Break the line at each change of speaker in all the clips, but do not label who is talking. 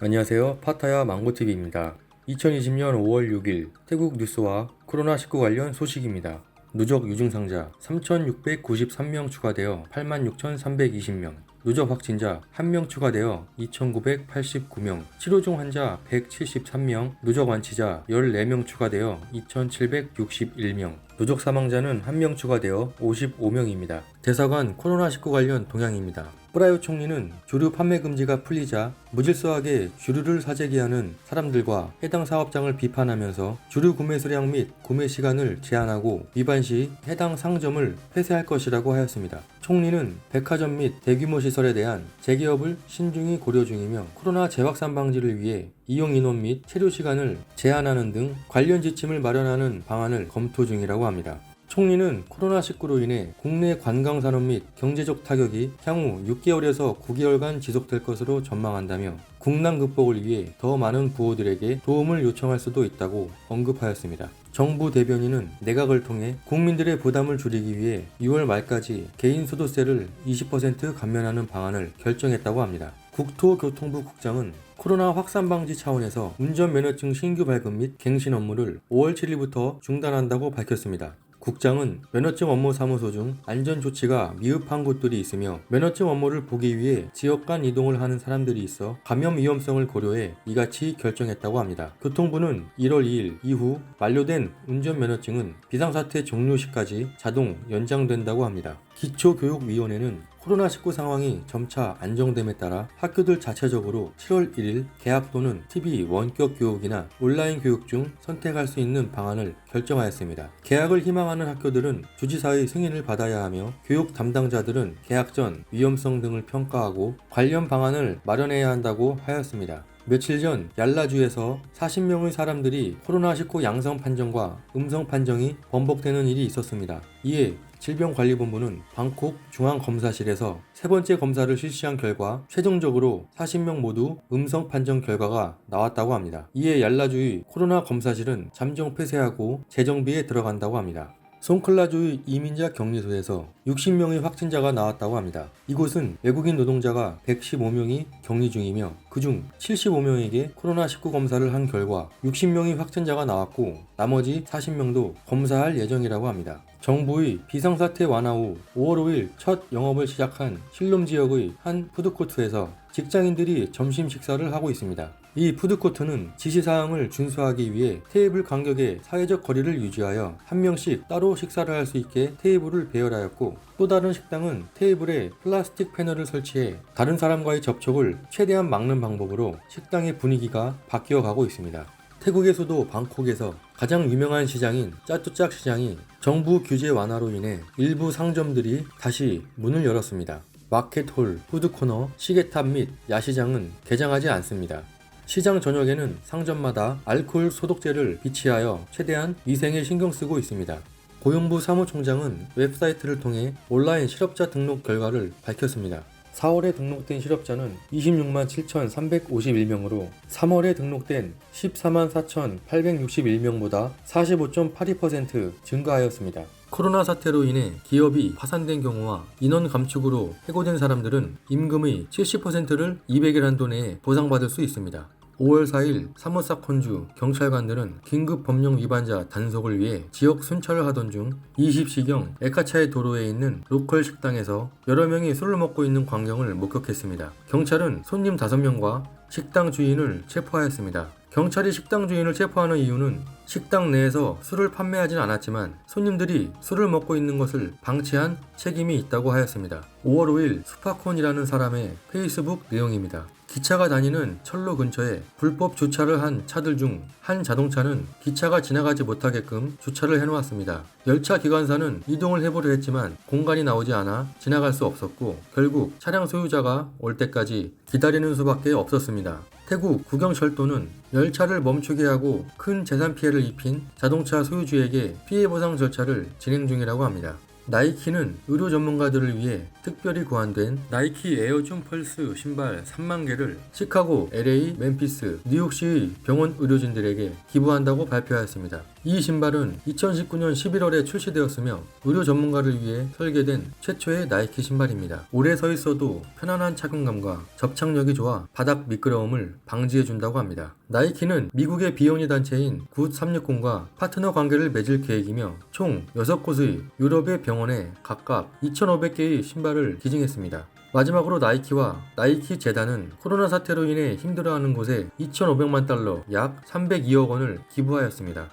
안녕하세요. 파타야 망고TV입니다. 2020년 5월 6일 태국 뉴스와 코로나19 관련 소식입니다. 누적 유증상자 3,693명 추가되어 86,320명, 누적 확진자 1명 추가되어 2,989명, 치료 중 환자 173명, 누적 완치자 14명 추가되어 2,761명, 누적 사망자는 1명 추가되어 55명입니다. 대사관 코로나19 관련 동향입니다. 프라유 총리는 주류 판매 금지가 풀리자 무질서하게 주류를 사재기하는 사람들과 해당 사업장을 비판하면서 주류 구매 수량 및 구매 시간을 제한하고 위반 시 해당 상점을 폐쇄할 것이라고 하였습니다. 총리는 백화점 및 대규모 시설에 대한 재개업을 신중히 고려 중이며 코로나 재확산 방지를 위해 이용 인원 및 체류 시간을 제한하는 등 관련 지침을 마련하는 방안을 검토 중이라고 합니다. 총리는 코로나19로 인해 국내 관광산업 및 경제적 타격이 향후 6개월에서 9개월간 지속될 것으로 전망한다며 국난 극복을 위해 더 많은 부호들에게 도움을 요청할 수도 있다고 언급하였습니다. 정부 대변인은 내각을 통해 국민들의 부담을 줄이기 위해 6월 말까지 개인소득세를 20% 감면하는 방안을 결정했다고 합니다. 국토교통부 국장은 코로나 확산 방지 차원에서 운전면허증 신규 발급 및 갱신 업무를 5월 7일부터 중단한다고 밝혔습니다. 국장은 면허증 업무 사무소 중 안전조치가 미흡한 곳들이 있으며 면허증 업무를 보기 위해 지역 간 이동을 하는 사람들이 있어 감염 위험성을 고려해 이같이 결정했다고 합니다. 교통부는 1월 2일 이후 만료된 운전면허증은 비상사태 종료 시까지 자동 연장된다고 합니다. 기초교육위원회는 코로나19 상황이 점차 안정됨에 따라 학교들 자체적으로 7월 1일 개학 또는 TV 원격 교육이나 온라인 교육 중 선택할 수 있는 방안을 결정하였습니다. 개학을 희망하는 학교들은 주지사의 승인을 받아야 하며 교육 담당자들은 개학 전 위험성 등을 평가하고 관련 방안을 마련해야 한다고 하였습니다. 며칠 전 얄라주에서 40명의 사람들이 코로나19 양성 판정과 음성 판정이 번복되는 일이 있었습니다. 이에 질병관리본부는 방콕 중앙검사실에서 세 번째 검사를 실시한 결과 최종적으로 40명 모두 음성 판정 결과가 나왔다고 합니다. 이에 얄라주의 코로나 검사실은 잠정 폐쇄하고 재정비에 들어간다고 합니다. 송클라주의 이민자 격리소에서 60명의 확진자가 나왔다고 합니다. 이곳은 외국인 노동자가 115명이 격리 중이며 그중 75명에게 코로나19 검사를 한 결과 60명의 확진자가 나왔고 나머지 40명도 검사할 예정이라고 합니다. 정부의 비상사태 완화 후 5월 5일 첫 영업을 시작한 실롬 지역의 한 푸드코트에서 직장인들이 점심 식사를 하고 있습니다. 이 푸드코트는 지시사항을 준수하기 위해 테이블 간격의 사회적 거리를 유지하여 한 명씩 따로 식사를 할 수 있게 테이블을 배열하였고 또 다른 식당은 테이블에 플라스틱 패널을 설치해 다른 사람과의 접촉을 최대한 막는 방법으로 식당의 분위기가 바뀌어가고 있습니다. 태국의 수도 방콕에서 가장 유명한 시장인 짜뚜짝 시장이 정부 규제 완화로 인해 일부 상점들이 다시 문을 열었습니다. 마켓홀, 푸드코너, 시계탑 및 야시장은 개장하지 않습니다. 시장 전역에는 상점마다 알코올 소독제를 비치하여 최대한 위생에 신경 쓰고 있습니다. 고용부 사무총장은 웹사이트를 통해 온라인 실업자 등록 결과를 밝혔습니다. 4월에 등록된 실업자는 26만 7,351명으로 3월에 등록된 14만 4,861명보다 45.82% 증가하였습니다. 코로나 사태로 인해 기업이 파산된 경우와 인원 감축으로 해고된 사람들은 임금의 70%를 200일 한도 내에 보상받을 수 있습니다. 5월 4일 사무사콘주 경찰관들은 긴급 법령 위반자 단속을 위해 지역 순찰을 하던 중 20시경 에카차이 도로에 있는 로컬 식당에서 여러 명이 술을 먹고 있는 광경을 목격했습니다. 경찰은 손님 5명과 식당 주인을 체포하였습니다. 경찰이 식당 주인을 체포하는 이유는 식당 내에서 술을 판매하진 않았지만 손님들이 술을 먹고 있는 것을 방치한 책임이 있다고 하였습니다. 5월 5일 수파콘이라는 사람의 페이스북 내용입니다. 기차가 다니는 철로 근처에 불법 주차를 한 차들 중 한 자동차는 기차가 지나가지 못하게끔 주차를 해놓았습니다. 열차 기관사는 이동을 해보려 했지만 공간이 나오지 않아 지나갈 수 없었고 결국 차량 소유자가 올 때까지 기다리는 수밖에 없었습니다. 태국 국영철도는 열차를 멈추게 하고 큰 재산 피해를 입힌 자동차 소유주에게 피해 보상 절차를 진행 중이라고 합니다. 나이키는 의료 전문가들을 위해 특별히 고안된 나이키 에어줌 펄스 신발 3만 개를 시카고, LA, 멤피스, 뉴욕시의 병원 의료진들에게 기부한다고 발표하였습니다. 이 신발은 2019년 11월에 출시되었으며 의료 전문가를 위해 설계된 최초의 나이키 신발입니다. 오래 서 있어도 편안한 착용감과 접착력이 좋아 바닥 미끄러움을 방지해준다고 합니다. 나이키는 미국의 비영리 단체인 굿360과 파트너 관계를 맺을 계획이며 총 6곳의 유럽의 병원에 각각 2,500개의 신발을 기증했습니다. 마지막으로 나이키와 나이키 재단은 코로나 사태로 인해 힘들어하는 곳에 2,500만 달러 약 302억 원을 기부하였습니다.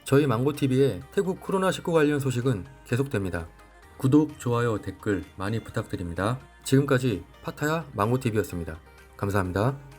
저희 망고TV의 태국 코로나19 관련 소식은 계속됩니다. 구독, 좋아요, 댓글 많이 부탁드립니다. 지금까지 파타야 망고TV였습니다. 감사합니다.